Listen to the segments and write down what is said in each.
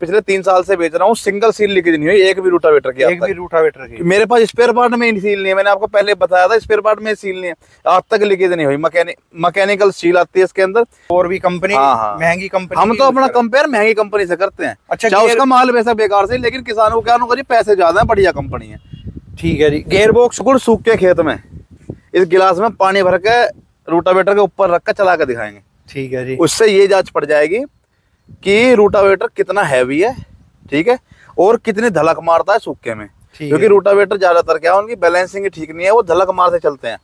पिछले 3 साल से बेच रहा हूँ, सिंगल सील लीकेज नहीं हुई एक भी रूटावेटर की। एक भी रूटावेटर की मेरे पास स्पेयर पार्ट में सील नहीं है, मैंने आपको पहले बताया था स्पेयर पार्ट में सील नहीं है, आज तक लीकेज नहीं हुई। मैकेनिकल सील आती है इसके अंदर। और भी कंपनी महंगी कंपनी, हम तो अपना कंपेयर महंगी कंपनी से करते हैं। अच्छा, चाहे उसका माल वैसा बेकार से, लेकिन किसानों को क्या करिए, पैसे ज्यादा है, बढ़िया कंपनी है। ठीक है जी। गियर बॉक्स बिल्कुल सूख के खेत में इस गिलास में पानी भर के रूटावेटर के ऊपर रख कर चला के दिखाएंगे। ठीक है जी। उससे ये जांच पड़ जाएगी कि रूटावेटर कितना हैवी है, ठीक है, और कितनी धलक मारता है सूखे में। क्योंकि रूटावेटर ज्यादातर क्या है, उनकी बैलेंसिंग ठीक नहीं है, वो धलक मार से चलते हैं।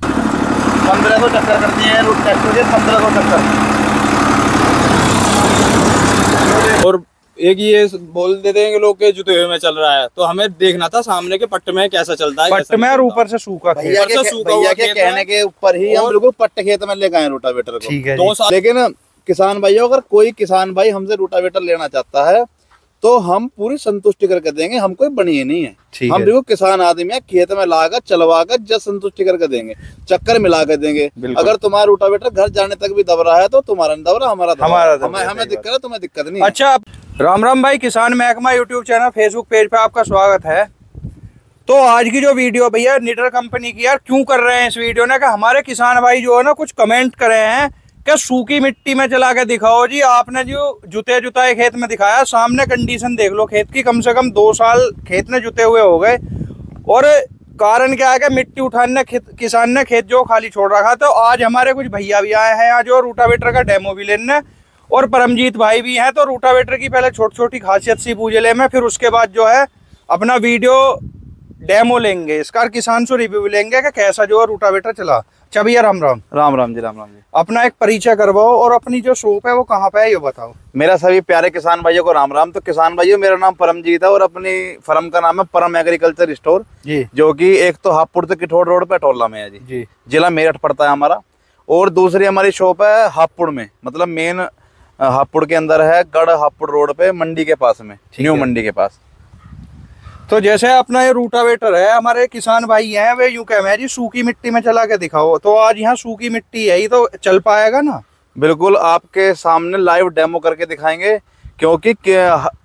1500 चक्कर करती है ट्रैक्टर के, 1500 चक्कर। और एक ये बोल देते हैं कि लोग के जुते हुए में चल रहा है, तो हमें देखना था सामने के पट्टे में कैसा चलता है, पट्टे में और ऊपर से सूखा। भैया के कहने के ऊपर ही हम बिल्कुल पट्टे खेत में लेके आए रूटावेटर को। ठीक है। 2 साल। लेकिन किसान भाइयों, अगर कोई किसान भाई हमसे रूटावेटर लेना चाहता है तो हम पूरी संतुष्टि करके देंगे, हम कोई बनिए नहीं है। हम बिल्कुल किसान आदमी है, खेत में लाकर चलवाकर जब संतुष्टि करके देंगे, चक्कर मिला कर देंगे। अगर तुम्हारा रूटावेटर घर जाने तक भी दब रहा है तो तुम्हारा नहीं दब रहा, हमें दिक्कत है, तुम्हें दिक्कत नहीं। अच्छा, राम राम भाई, किसान महकमा यूट्यूब चैनल फेसबुक पेज पे आपका स्वागत है। तो आज की जो वीडियो भैया निडर कंपनी की, यार क्यों कर रहे हैं इस वीडियो ने, कि हमारे किसान भाई जो है ना कुछ कमेंट करे हैं कि सूखी मिट्टी में चला के दिखाओ जी। आपने जो जुताए खेत में दिखाया, सामने कंडीशन देख लो खेत की, कम से कम 2 साल खेत में जुते हुए हो गए। और कारण क्या है कि मिट्टी उठाने किसान ने खेत जो खाली छोड़ रखा। तो आज हमारे कुछ भैया भी आए हैं आज, जो रूटावेटर का डेमो भी लेने, और परमजीत भाई भी हैं। तो रूटावेटर की पहले छोटी छोटी खासियत सी पूछ ले मैं, फिर उसके बाद जो है अपना वीडियो डेमो लेंगे, इसका किसान से रिव्यू लेंगे कि कैसा जो है रूटावेटर चला। अच्छा भैया, राम राम। राम राम जी, राम राम जी। अपना एक परिचय करवाओ और अपनी जो शॉप है वो कहाँ पे है ये बताओ। मेरा सभी प्यारे किसान भाइयों को राम राम। तो किसान भाइयों, मेरा नाम परमजीत है और अपनी फर्म का नाम है परम एग्रीकल्चर स्टोर जी, जो कि एक तो हापुड़ से किठोड़ रोड पे टोला में है जी, जिला मेरठ पड़ता है हमारा। और दूसरी हमारी शॉप है हापुड़ में, मतलब मेन हापुड़ के अंदर है, गढ़ हापुड़ रोड पे, मंडी के पास में, न्यू मंडी के पास। तो जैसे अपना ये रूटावेटर है, हमारे किसान भाई हैं वे यूं कह रहे हैं जी सूखी मिट्टी में चला के दिखाओ, तो आज यहाँ सूखी मिट्टी है, ये तो चल पाएगा ना? बिल्कुल, आपके सामने लाइव डेमो करके दिखाएंगे, क्योंकि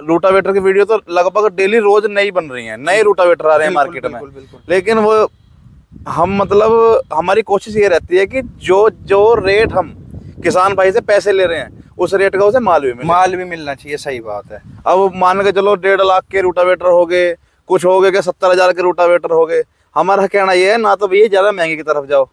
रूटावेटर की वीडियो तो लगभग डेली रोज नई बन रही है, नए रूटावेटर आ रहे हैं मार्केट में। लेकिन वो हम, मतलब हमारी कोशिश ये रहती है कि जो रेट हम किसान भाई से पैसे ले रहे हैं, उस रेट का उसे माल भी मिलना चाहिए। सही बात है। अब मान के चलो 1.5 लाख के रूटावेटर हो गए, कुछ हो गए कि 70,000 के रूटावेटर हो गए। हमारा कहना ये है, ना तो भैया ज्यादा महंगे की तरफ जाओ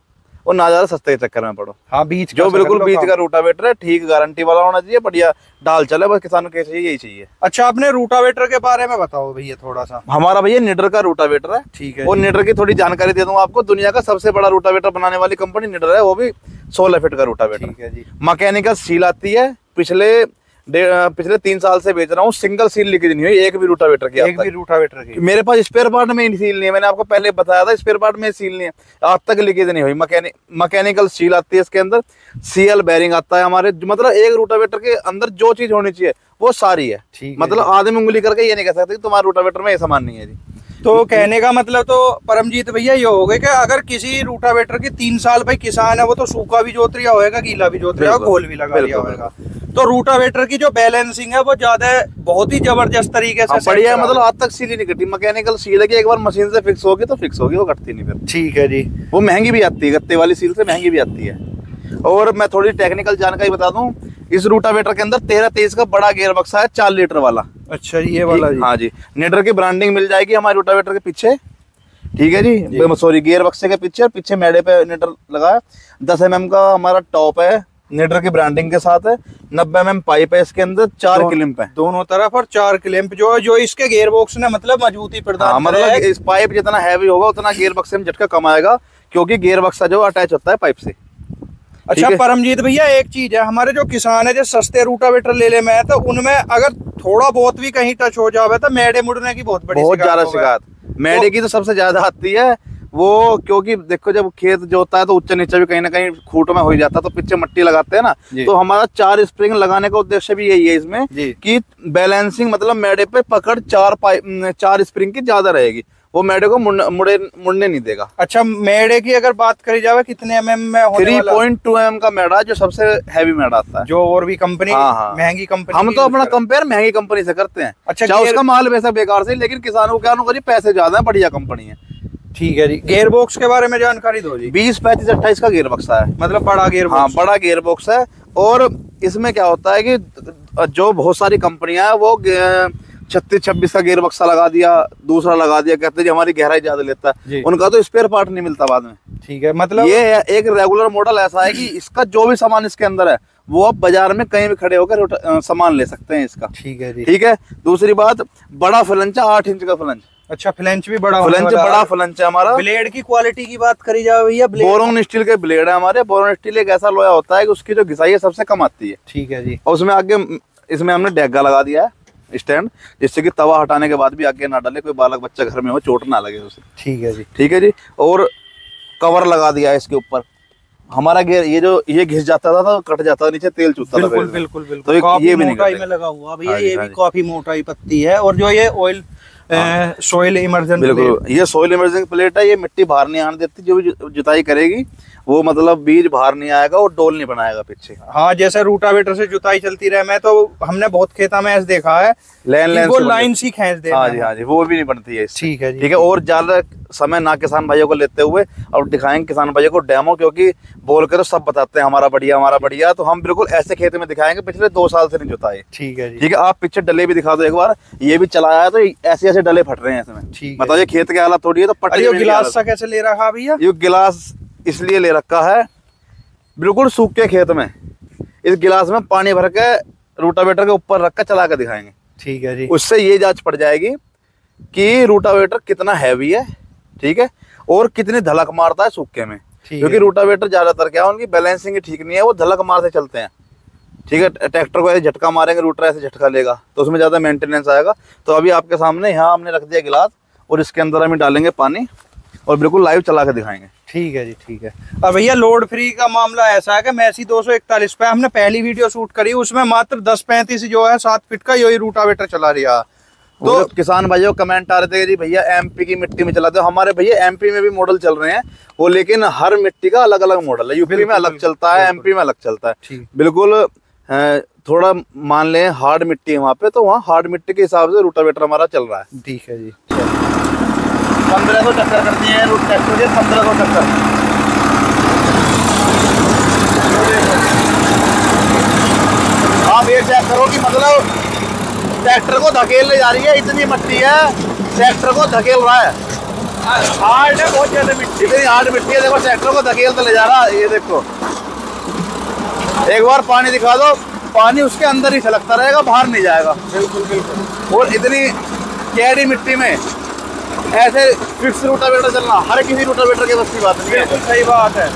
और ना ज्यादा सस्ते के चक्कर में पड़ो। हाँ, बीच जो बिल्कुल बीच का रूटावेटर है, ठीक गारंटी वाला होना चाहिए, बढ़िया डाल चले, बस किसानों के चाहिए यही चाहिए। अच्छा, अपने रूटावेटर के बारे में बताओ भैया थोड़ा सा। हमारा भैया निडर का रूटावेटर है। ठीक है। और निडर की थोड़ी जानकारी दे दूंगा आपको। दुनिया का सबसे बड़ा रूटावेटर बनाने वाली कंपनी निडर है, वो भी 16 फीट का रूटावेटर। ठीक है जी। मैकेनिकल सील आती है, पिछले 3 साल से बेच रहा हूँ, सिंगल सील लीकेज नहीं हुई एक भी रूटावेटर की। एक भी रूटावेटर की। मेरे पास स्पेयर पार्ट में सील नहीं है, मैंने आपको पहले बताया था स्पेयर पार्ट में सील नहीं है, आज तक लीकेज नहीं हुई। मैकेनिकल सील आती है इसके अंदर, सीएल बेरिंग आता है हमारे, मतलब एक रूटावेटर के अंदर जो चीज होनी चाहिए वो सारी है। मतलब आदमी उंगली करके ये नहीं कह सकते तुम्हारे रूटावेटर में ये सामान नहीं है जी। तो कहने का मतलब तो परमजीत भैया ये हो गए कि अगर किसी रूटावेटर की 3 साल भाई किसान है, वो तो सूखा भी जोत रिया होगा, गीला भी जोत रिया होगा, घोल भी लगा रिया होगा, तो रूटावेटर की जो बैलेंसिंग है वो ज्यादा बहुत ही जबरदस्त तरीके से बढ़िया, मतलब आज तक सील ही नहीं कटी। मैकेनिकल सील है कि एक बार मशीन से फिक्स होगी तो फिक्स होगी, वो कटती नहीं फिर। ठीक है जी। वो महंगी भी आती है, गत्ते वाली सील से महंगी भी आती है। और मैं थोड़ी टेक्निकल जानकारी बता दूं, इस रूटावेटर के अंदर 13-23 का बड़ा गियर बक्सा है, 4 लीटर वाला। अच्छा, ये वाला जी। हाँ जी, निडर की ब्रांडिंग मिल जाएगी हमारे रूटावेटर के पीछे। ठीक है जी, सॉरी, गियर बक्से के पीछे, और पीछे मेड़े पे निडर लगा है। 10 mm का हमारा टॉप है, निडर की ब्रांडिंग के साथ है। 90 mm पाइप है इसके अंदर, 4 क्लिम्प है दोनों तरफ, और 4 क्लिम्प जो इसके गियर बॉक्स ने मतलब मजबूती प्रदान। मतलब इस पाइप जितना हैवी होगा उतना गियर बक्से में झटका कम आएगा, क्योंकि गियर बक्सा जो अटैच होता है पाइप से। अच्छा परमजीत भैया, एक चीज है, हमारे जो किसान है जो सस्ते रूटावेटर ले में है, तो उनमें अगर थोड़ा बहुत भी कहीं टच हो जावे तो मेड़े मुड़ने की बहुत ज्यादा शिकायत। मेड़े की तो सबसे ज्यादा आती है वो, क्योंकि देखो जब खेत जोता है तो ऊंचा नीचा भी कहीं ना कहीं खूट में हो जाता है, तो पीछे मट्टी लगाते हैं ना। तो हमारा 4 स्प्रिंग लगाने का उद्देश्य भी यही है इसमें कि बैलेंसिंग, मतलब मेड़े पे पकड़ 4 स्प्रिंग की ज्यादा रहेगी, वो मेढ़े को मुड़ने नहीं देगा। अच्छा, मेढ़े की अगर बात करी जाए कितने mm में होने 3.2 mm का मेढ़ा, जो सबसे हैवी मेढ़ा आता है, जो और भी कंपनी महंगी कंपनी, हम तो अपना कंपेयर महंगी कंपनी से करते हैं। अच्छा, चाहे उसका माल वैसा बेकार से, लेकिन किसानों को क्या करिए, पैसे ज्यादा है, बढ़िया कंपनी है। ठीक है जी। गियर बॉक्स के बारे में जानकारी दो जी। 20, 35, 28 का गियर बक्सा है, मतलब बड़ा गियर बॉक्स। हाँ, बड़ा गियर बॉक्स है। और इसमें क्या होता है कि जो बहुत सारी कंपनियां हैं वो 36, 26 का गियर बक्सा लगा दिया, दूसरा लगा दिया, कहते हैं जी हमारी गहराई ज्यादा लेता है, उनका तो स्पेयर पार्ट नहीं मिलता बाद में। ठीक है, मतलब ये एक रेगुलर मॉडल ऐसा है कि इसका जो भी सामान इसके अंदर है वो आप बाजार में कहीं भी खड़े होकर सामान ले सकते हैं इसका। ठीक है जी। ठीक है, दूसरी बात, बड़ा फ्लंच है, 8 इंच का फ्लंच। अच्छा, फ्लंच भी बड़ा, बड़ा फ्लंच है हमारा। ब्लेड की क्वालिटी की बात करी जाए भैया, बोरोन स्टील के ब्लेड है हमारे। बोरोन स्टील एक ऐसा लोहा होता है कि उसकी जो घिसाई है सबसे कम आती है। ठीक है जी। और उसमें आगे इसमें हमने डेगा लगा दिया है स्टैंड, जिससे कि तवा हटाने के बाद भी आगे ना डाले, कोई बालक बच्चा घर में हो चोट ना लगे उसे। ठीक है जी। ठीक है जी। और कवर लगा दिया है इसके ऊपर। हमारा गियर ये घिस जाता था तो कट जाता था, नीचे तेल चूता था। बिल्कुल बिल्कुल बिल्कुल। तो ये भी मोटाई में लगा हुआ भैया, ये भी काफी मोटाई पत्ती है। और जो ये ऑयल सोइल इमर्जन, बिल्कुल ये सोइल इमर्जन प्लेट है, ये मिट्टी बाहर नहीं आने देती। जो भी जुताई करेगी वो मतलब बीज बाहर नहीं आएगा और डोल नहीं बनाएगा पीछे। हाँ, जैसे रूटावेटर से जुताई चलती रहे, मैं तो हमने बहुत खेता में ऐसे देखा है, वो लाइन सी खींच दे। हाँ जी, हाँ जी, वो भी नहीं बनती है। ठीक है जी। ठीक है। और ज्यादा समय ना किसान भाइयों को लेते हुए और दिखाएंगे किसान भाइयों को डेमो, क्योंकि बोल कर तो सब बताते हैं हमारा बढ़िया हमारा बढ़िया, तो हम बिल्कुल ऐसे खेत में दिखाएंगे पिछले 2 साल से नहीं जुताए। ठीक है जी। ठीक है, आप पीछे डले भी दिखा दो एक बार, ये भी चलाया है तो ऐसे ऐसे डले फट रहे हैं इसमें। ठीक, बताइए खेत की हालत थोड़ी है तो पट्टी। गिलास सा कैसे ले रखा भैया? ये गिलास इसलिए ले रखा है, बिल्कुल सूखे खेत में इस गिलास में पानी भर के रूटावेटर के ऊपर रख कर चला कर दिखाएंगे। ठीक है जी। उससे ये जांच पड़ जाएगी कि रूटावेटर कितना हैवी है, ठीक है, और कितनी धलक मारता है सूखे में। क्योंकि रूटावेटर ज्यादातर क्या है, उनकी बैलेंसिंग ठीक नहीं है, वो धलक मार से चलते हैं। ठीक है, ट्रैक्टर को ऐसे झटका मारेंगे, रूटर ऐसे झटका लेगा तो उसमें ज्यादा मेंटेनेंस आएगा। तो अभी आपके सामने यहाँ हमने रख दिया गिलास, और इसके अंदर हम डालेंगे पानी और बिल्कुल लाइव चला के दिखाएंगे। ठीक है जी। ठीक है। अब भैया लोड फ्री का मामला ऐसा है कि मैसी 241 पे हमने पहली वीडियो शूट करी, उसमें मात्र 1035 जो है 7 फीट का यही रूटावेटर चला रहा। तो किसान भाइयों कमेंट आ रहे थे कि भैया एमपी की मिट्टी में चलाते हो। हमारे भैया एमपी में भी मॉडल चल रहे हैं वो, लेकिन हर मिट्टी का अलग अलग मॉडल है। यूपी में अलग चलता है, एमपी में अलग चलता है। बिल्कुल थोड़ा मान लें हार्ड मिट्टी है वहाँ पे, तो वहाँ हार्ड मिट्टी के हिसाब से रूटावेटर हमारा चल रहा है। ठीक है जी। 1500 चक्कर करती है रूट ट्रैक्टर के, 1500 चक्कर। आप ये चेक करो कि मतलब ट्रैक्टर को धकेल ले जा रही है, इतनी मिट्टी है, ट्रैक्टर को धकेल रहा है। हार्ड है बहुत ज्यादा मिट्टी, इतनी हार्ड मिट्टी है। देखो ट्रैक्टर को धकेल तो ले जा रहा है। ये देखो, एक बार पानी दिखा दो, पानी उसके अंदर ही छलकता रहेगा, बाहर नहीं जाएगा। बिल्कुल बिल्कुल। और इतनी कैडी मिट्टी में ऐसे फिक्स रूटावेटर चलना हर किसी रूटावेटर के बस की बात नहीं है। बिल्कुल सही बात है।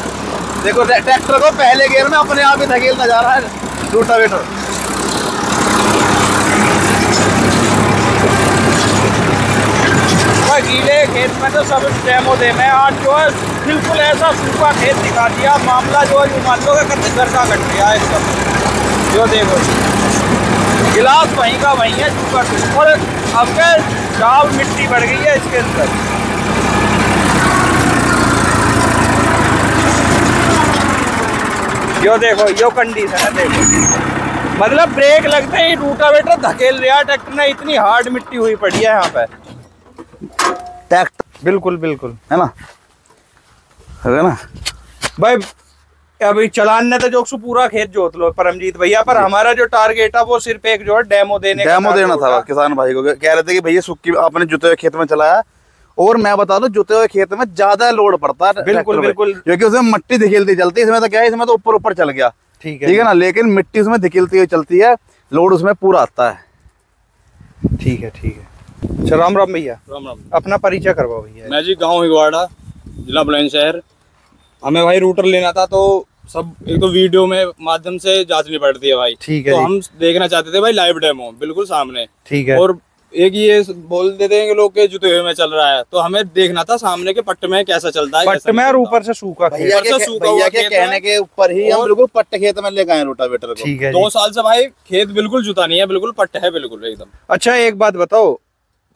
देखो ट्रैक्टर को पहले गियर में अपने आप ही धकेलता जा रहा है रूटावेटर। गीले खेत में तो सब डेमो दे, मैं आज जो है बिल्कुल ऐसा सूखा खेत दिखा दिया, मामला जो है मान लो कि घर का कट गया एकदम। जो देखो गिलास वहीं का वहीं है, सूखा, और अब के चाव मिट्टी बढ़ गई है इसके अंदर। यो देखो, यो कंडीशन है देखो, मतलब ब्रेक लगते ही रूटावेटर धकेल रहा ट्रैक्टर ने, इतनी हार्ड मिट्टी हुई पड़ी है यहाँ पे ट्रैक्टर। बिल्कुल बिल्कुल, है ना, है ना भाई। अभी चलान ने तो जो पूरा खेत जोत लो परमजीत भैया, पर हमारा जो टारगेट है वो सिर्फ एक जो है डेमो देना था किसान भाई को। कह रहे थे कि भैया सुक्की आपने जुते हुए खेत में चलाया, और मैं बता दूं जुते हुए खेत में ज्यादा लोड पड़ता है। बिल्कुल बिल्कुल, क्योंकि उसमें मिट्टी धकेलती चलती है। इसमें तो क्या है, इसमें तो ऊपर ऊपर चल गया, ठीक है ना, लेकिन मिट्टी उसमें धकेलती हुई चलती है, लोड उसमें पूरा आता है। ठीक है ठीक है। अच्छा, राम राम भैया। राम राम। अपना परिचय करवाओ भैया। मैं जी गाँव हिगवाड़ा, जिला बुलंदशहर। हमें भाई रूटर लेना था, तो सब एक तो वीडियो में माध्यम से जांचनी पड़ती है भाई। ठीक है। तो हम देखना चाहते थे भाई लाइव डेमो बिल्कुल सामने। ठीक है। और एक ये बोल देते हैं कि लोग के जुते हुए में चल रहा है, तो हमें देखना था सामने के पट्टे में कैसा चलता है, पट्टे में और ऊपर से सूखा खेत। भैया के कहने के ऊपर ही हम बिल्कुल पट्टे खेत में लेके आए रूटावेटर को। ठीक है। 2 साल से भाई खेत बिल्कुल जुता नहीं है, बिल्कुल पट्टे है बिल्कुल एकदम। अच्छा, एक बात बताओ,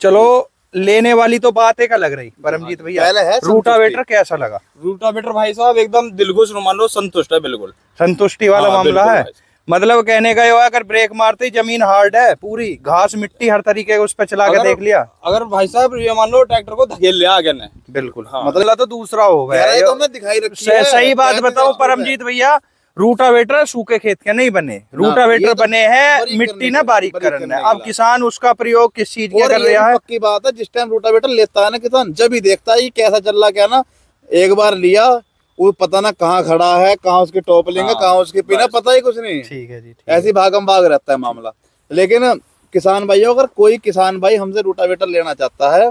चलो लेने वाली तो बात एक अलग रही परमजीत भैया, पहले है रूटावेटर कैसा लगा? रूटावेटर भाई साहब एकदम दिलखुश, मान लो संतुष्ट है, बिल्कुल संतुष्टि वाला मामला है। मतलब कहने का ये हुआ, अगर ब्रेक मारते ही जमीन हार्ड है, पूरी घास मिट्टी हर तरीके का उस पर चला के देख लिया, अगर भाई साहब ये मान लो ट्रैक्टर को धकेल लिया आगे ने, बिल्कुल मतलब तो दूसरा हो गया। तो हमने दिखाई रखी है। सही बात बताओ परमजीत भैया, रूटावेटर सूखे खेत के नहीं बने, रूटावेटर बने हैं मिट्टी ना बारीक करना है। अब किसान उसका प्रयोग किस चीज के कर रहा है? पक्की बात है, जिस टाइम रूटावेटर लेता है ना किसान, जब ही देखता है कैसा चल रहा क्या ना, एक बार लिया वो पता ना कहाँ खड़ा है, कहाँ उसकी टॉपलिंग है, कहाँ उसकी पिन है, पता ही कुछ नहीं। ठीक है जी, ऐसी भागम भाग रहता है मामला। लेकिन किसान भाइयों, अगर कोई किसान भाई हमसे रूटावेटर लेना चाहता है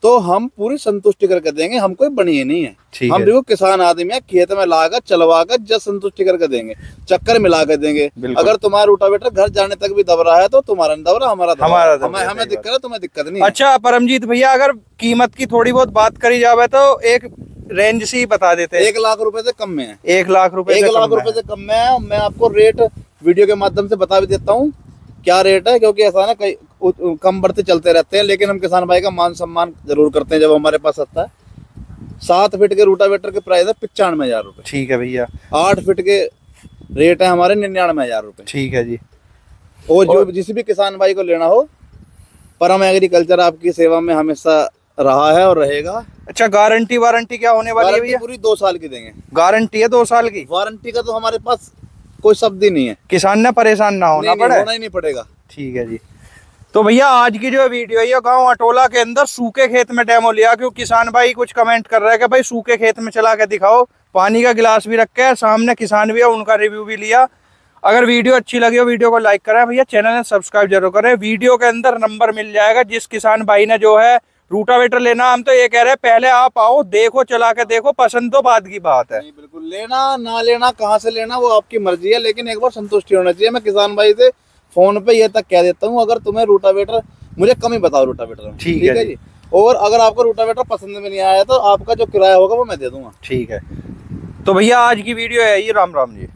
तो हम पूरी संतुष्टि करके देंगे। हम कोई बनिए नहीं है, हम देखो किसान आदमी है, खेत में लाकर चलवाकर जब संतुष्टि करके देंगे, चक्कर मिला कर देंगे। अगर तुम्हारा रूटावेटर घर जाने तक भी दब रहा है तो तुम्हारा नहीं दब रहा, हमें दिक्कत है, तुम्हें दिक्कत नहीं। अच्छा परमजीत भैया, अगर कीमत की थोड़ी बहुत बात करी जाए तो एक रेंज सी बता देते हैं। 1 लाख रुपए से कम में है। 1 लाख रुपए 1 लाख रुपए से कम में है। मैं आपको रेट वीडियो के माध्यम से बता भी देता हूँ क्या रेट है, क्योंकि ऐसा ना कई कम बढ़ते चलते रहते हैं, लेकिन हम किसान भाई का मान सम्मान जरूर करते हैं जब हमारे पास आता है। 7 फीट के रूटावेटर के प्राइस है 95,000 रुपए। ठीक है भैया। 8 फीट के रेट है हमारे 99,000 रुपए। ठीक है जी। और जो जिस भी किसान भाई को लेना हो, परम एग्रीकल्चर आपकी सेवा में हमेशा रहा है और रहेगा। अच्छा, गारंटी वारंटी क्या होने वाली है भैया? पूरी 2 साल की देंगे। गारंटी है 2 साल की? वारंटी का तो हमारे पास कोई शब्द ही नहीं है। किसान ने परेशान ना होना पड़े, होना ही नहीं पड़ेगा। ठीक है जी। तो भैया आज की जो वीडियो है, गांव अटोला के अंदर सूखे खेत में डेमो लिया, क्योंकि किसान भाई कुछ कमेंट कर रहे हैं कि भाई सूखे खेत में चला के दिखाओ, पानी का गिलास भी रखा है सामने, किसान भी है, उनका रिव्यू भी लिया। अगर वीडियो अच्छी लगी हो वीडियो को लाइक करें भैया, चैनल ने सब्सक्राइब जरूर करें। वीडियो के अंदर नंबर मिल जाएगा, जिस किसान भाई ने जो है रूटावेटर लेना, हम तो ये कह रहे हैं पहले आप आओ, देखो, चला के देखो, पसंद तो बाद की बात है। नहीं, बिल्कुल लेना ना लेना, कहाँ से लेना वो आपकी मर्जी है, लेकिन एक बार संतुष्टि होना चाहिए। मैं किसान भाई से फोन पे ये तक कह देता हूँ, अगर तुम्हें रूटावेटर, मुझे कम ही बताओ रूटावेटर में, ठीक है जी। और अगर आपको रूटावेटर पसंद में नहीं आया तो आपका जो किराया होगा वो मैं दे दूंगा। ठीक है। तो भैया आज की वीडियो है ये, राम राम जी।